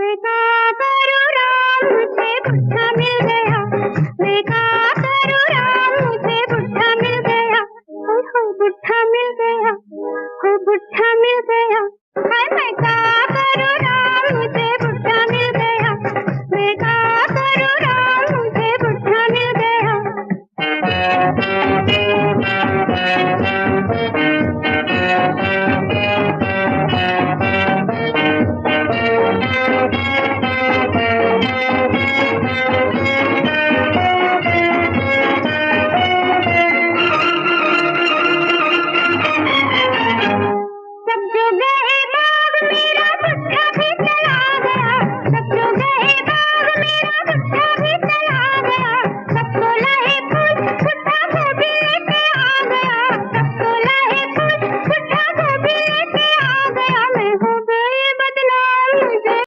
मैं क्या करूँ राम, मुझे बुढ़ा मिल गया। मैं क्या करूँ राम, मुझे बुढ़ा मिल गया। हो बुढ़ा मिल गया, हो बुढ़ा मिल गया। हाय मैं क्या करूँ राम, मुझे बुढ़ा मिल गया। मैं क्या करूँ राम, मुझे बुढ़ा मिल गया।